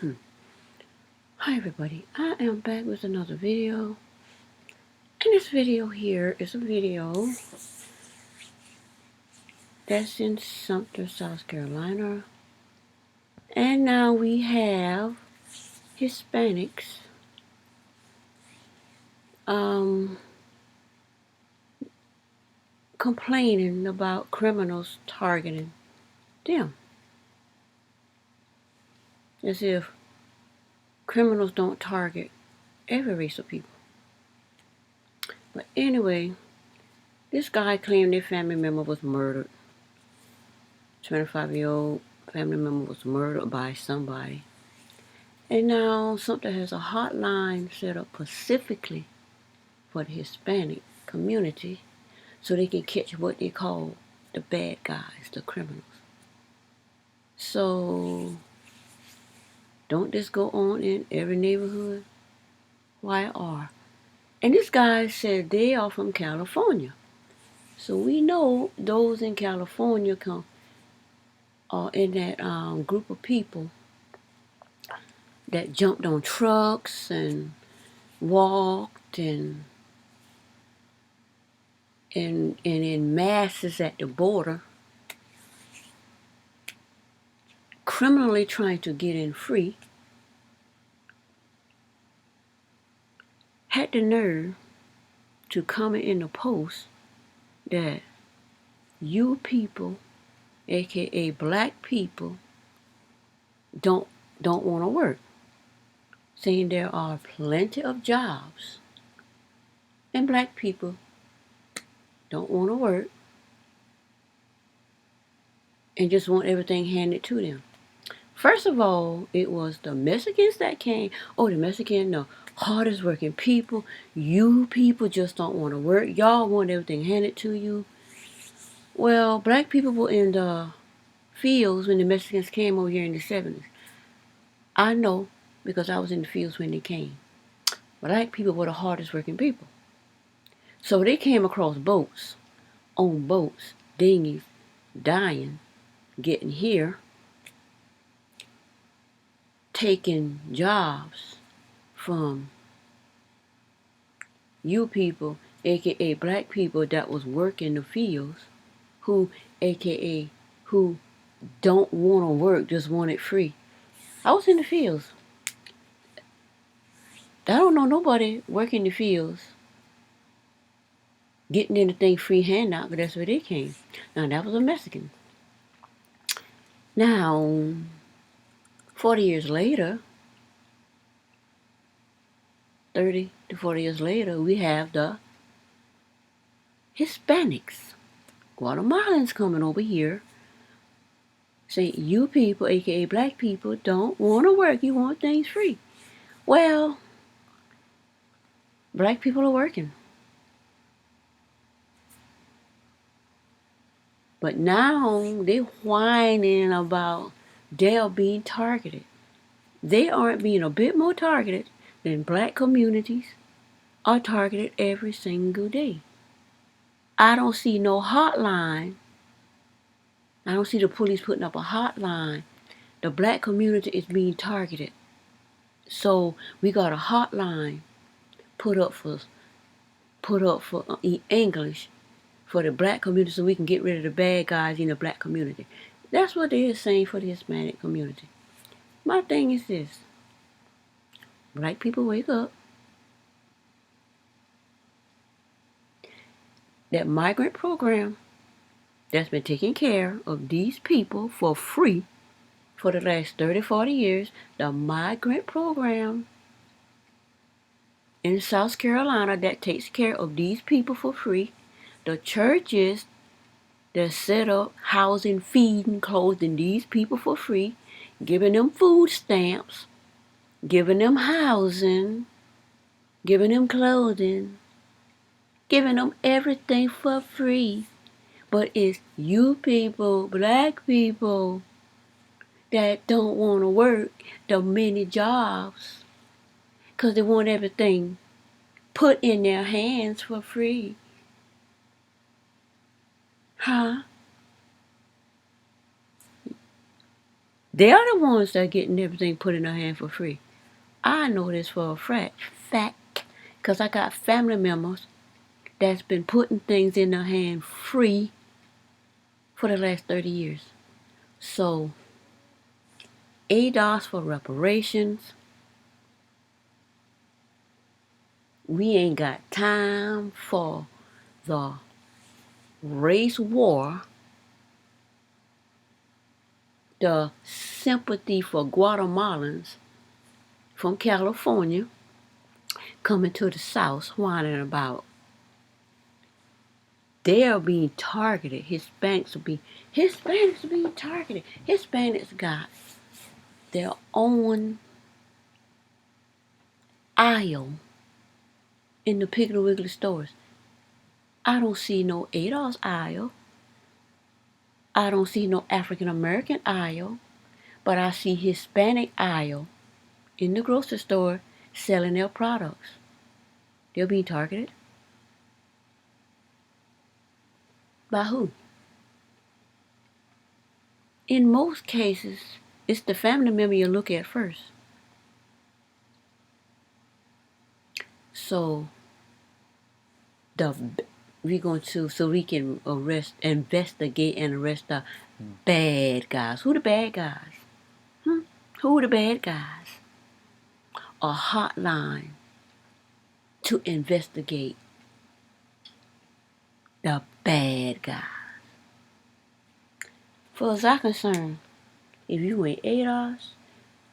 Hi everybody, I am back with another video. And this video here is a video that's in Sumter, South Carolina. And now we have Hispanics complaining about criminals targeting them. As if criminals don't target every race of people. But anyway, this guy claimed their family member was murdered. 25-year-old family member was murdered by somebody. And now Sumter has a hotline set up specifically for the Hispanic community so they can catch what they call the bad guys, the criminals. So, don't this go on in every neighborhood? Why are? And this guy said they are from California. So we know those in California are in that group of people that jumped on trucks and walked and in masses at the border, criminally trying to get in free, had the nerve to comment in the post that you people, aka black people, don't want to work, saying there are plenty of jobs and black people don't want to work and just want everything handed to them. First of all, it was the Mexicans that came. Oh, the Mexicans, the hardest working people. You people just don't want to work. Y'all want everything handed to you. Well, black people were in the fields when the Mexicans came over here in the 70s. I know because I was in the fields when they came. Black people were the hardest working people. So they came across boats, on boats, dinghies, dying, getting here, taking jobs from you people, aka black people that was working the fields, who, aka, who don't want to work, just want it free. I was in the fields. I don't know nobody working the fields getting anything free handout, but that's where they came. Now, that was a Mexican. Now, 40 years later, 30 to 40 years later, we have the Hispanics, Guatemalans coming over here, saying you people, aka black people, don't want to work, you want things free. Well, black people are working. But now they're whining about they're being targeted. They aren't being a bit more targeted than black communities are targeted every single day. I don't see no hotline. I don't see the police putting up a hotline. The black community is being targeted. So we got a hotline put up for English for the black community so we can get rid of the bad guys in the black community. That's what they are saying for the Hispanic community. My thing is this. Black people wake up. That migrant program that's been taking care of these people for free for the last 30, 40 years, the migrant program in South Carolina that takes care of these people for free, the churches that set up housing, feeding, clothing these people for free, giving them food stamps, giving them housing, giving them clothing, giving them everything for free. But it's you people, black people, that don't want to work the many jobs because they want everything put in their hands for free. Huh? They are the ones that are getting everything put in their hand for free. I know this for a fact, because I got family members that's been putting things in their hand free for the last 30 years. So, ADOS for reparations. We ain't got time for the race war, the sympathy for Guatemalans from California coming to the South whining about they are being targeted. Hispanics are being targeted. Hispanics got their own aisle in the Piggly Wiggly stores. I don't see no ADOS aisle. I don't see no African American aisle. But I see Hispanic aisle in the grocery store selling their products. They're being targeted. By who? In most cases, it's the family member you look at first. So we can investigate and arrest the bad guys. Who the bad guys? Who the bad guys? A hotline to investigate the bad guys. For as I'm concerned, if you ain't ADOS,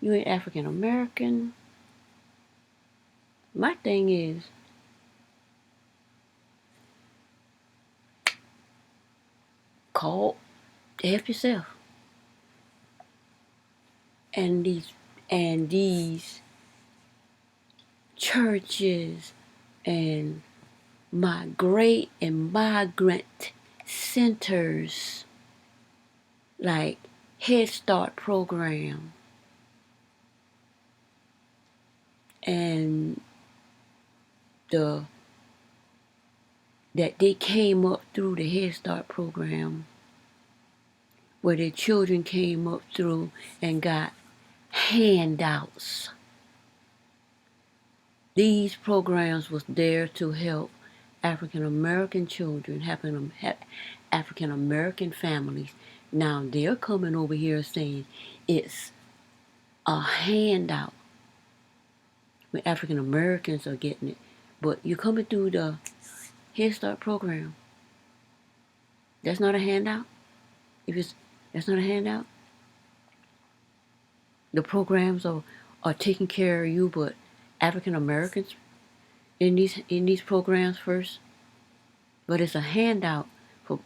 you ain't African American. My thing is, call, help yourself. And these churches and migrant centers like Head Start program and that they came up through the Head Start program where their children came up through and got handouts. These programs was there to help African American children, African American families. Now they're coming over here saying it's a handout when African Americans are getting it. But you're coming through the Head Start program. That's not a handout. That's not a handout. The programs are taking care of you, but African Americans in these programs first. But it's a handout for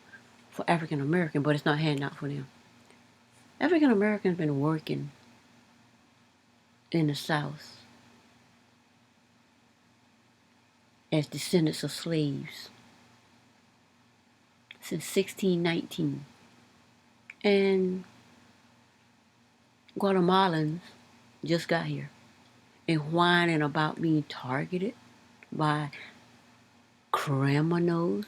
African American, but it's not a handout for them. African Americans been working in the South as descendants of slaves since 1619. And Guatemalans just got here and whining about being targeted by criminals.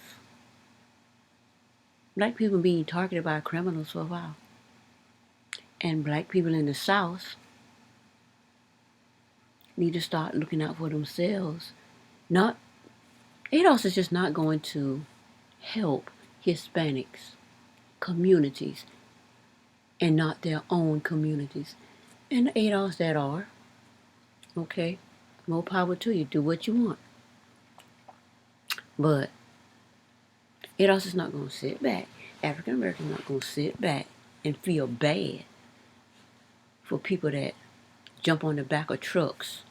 Black people being targeted by criminals for a while. And black people in the South need to start looking out for themselves. ADOS is just not going to help Hispanics communities and not their own communities. And the ADOS that are, okay, more power to you. Do what you want. But ADOS is not going to sit back. African Americans not going to sit back and feel bad for people that jump on the back of trucks,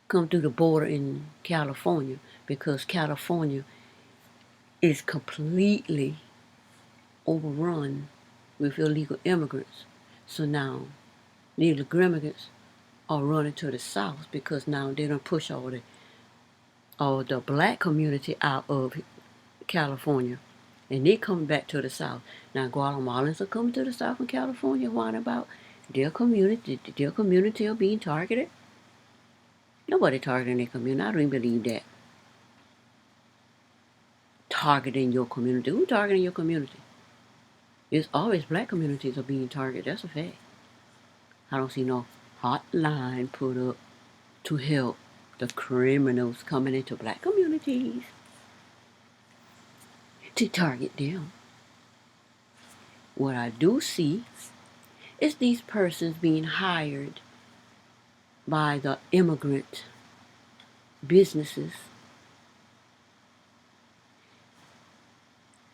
come through the border in California, because California is completely overrun with illegal immigrants. So now, illegal immigrants are running to the South because now they don't push all the black community out of California, and they coming back to the South. Now Guatemalans are coming to the South in California, whining about their community are being targeted. Nobody targeting their community. I don't even believe that. Targeting your community. Who targeting your community? It's always black communities are being targeted. That's a fact. I don't see no hotline put up to help the criminals coming into black communities to target them. What I do see is these persons being hired by the immigrant businesses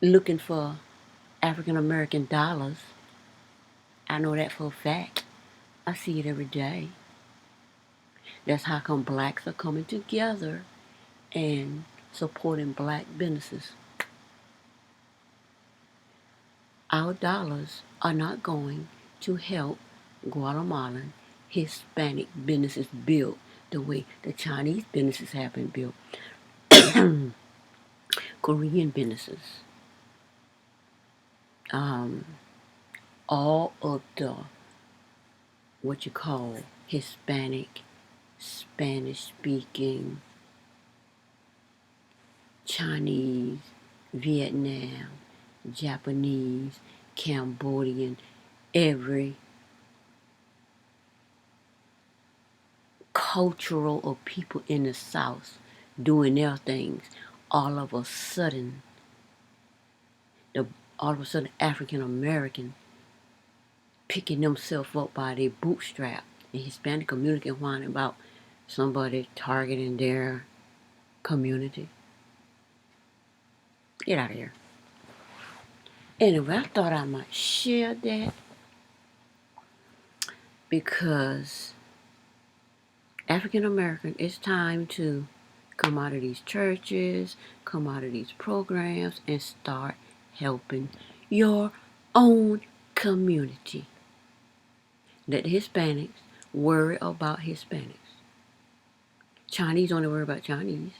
looking for African American dollars. I know that for a fact. I see it every day. That's how come blacks are coming together and supporting black businesses. Our dollars are not going to help Guatemalan Hispanic businesses build the way the Chinese businesses have been built. Korean businesses. All of the what you call Hispanic, Spanish speaking, Chinese, Vietnam, Japanese, Cambodian, every cultural of people in the South doing their things. All of a sudden, African American picking themselves up by their bootstrap. The Hispanic community whining about somebody targeting their community. Get out of here. Anyway, I thought I might share that because African American, it's time to come out of these churches, come out of these programs, and start helping your own community. Let the Hispanics worry about Hispanics. Chinese only worry about Chinese.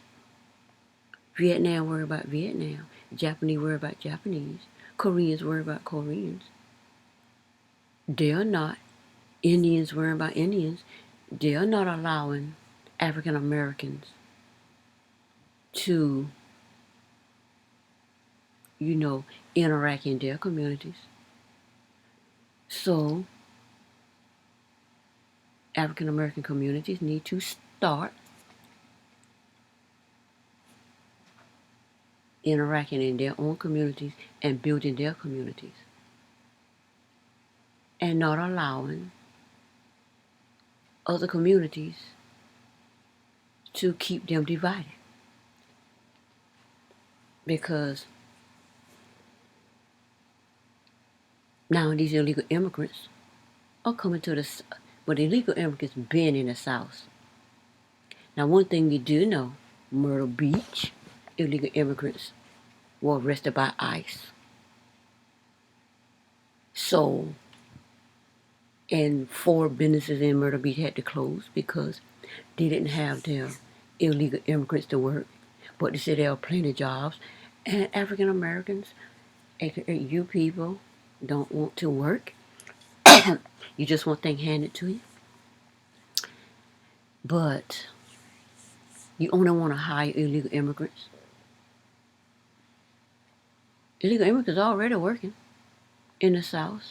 Vietnam worry about Vietnam. Japanese worry about Japanese. Koreans worry about Koreans. They're not. Indians worry about Indians. They're not allowing African Americans to, interact in their communities. So, African American communities need to start interacting in their own communities and building their communities. And not allowing other communities to keep them divided. Because now these illegal immigrants are coming to the, but illegal immigrants been in the South. Now one thing you do know, Myrtle Beach, illegal immigrants were arrested by ICE. So, and 4 businesses in Myrtle Beach had to close because they didn't have their illegal immigrants to work. But they said there were plenty of jobs. And African Americans, aka you people, don't want to work. You just want things handed to you. But you only want to hire illegal immigrants. Illegal immigrants are already working in the South.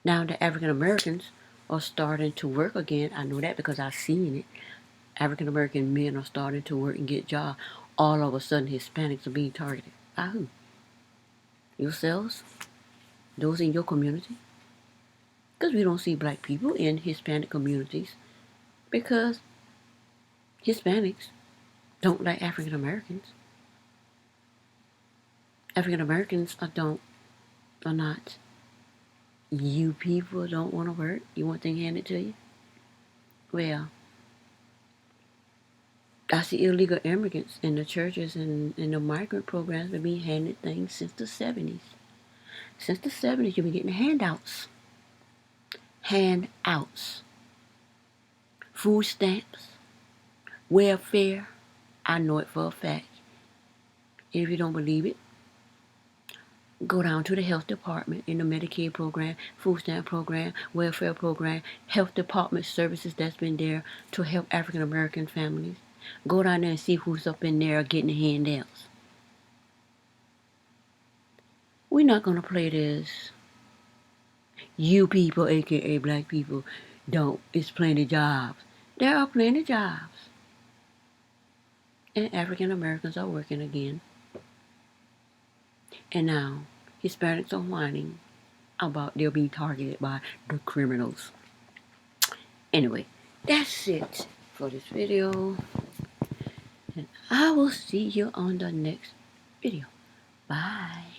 Now the African Americans are starting to work again. I know that because I've seen it. African American men are starting to work and get jobs. All of a sudden Hispanics are being targeted. By who? Yourselves? Those in your community? Because we don't see black people in Hispanic communities because Hispanics don't like African Americans. African Americans are not. You people don't want to work. You want things handed to you. Well, I see illegal immigrants in the churches and in the migrant programs have been handed things since the 70s. Since the 70s, you've been getting handouts. Handouts. Food stamps. Welfare. I know it for a fact. If you don't believe it, go down to the health department in the Medicaid program, food stamp program, welfare program, health department services that's been there to help African American families. Go down there and see who's up in there getting the handouts. We're not going to play this. You people, aka black people, don't. It's plenty jobs. There are plenty jobs. And African Americans are working again. And now, Hispanics are whining about they're being targeted by the criminals. Anyway, that's it for this video. And I will see you on the next video. Bye.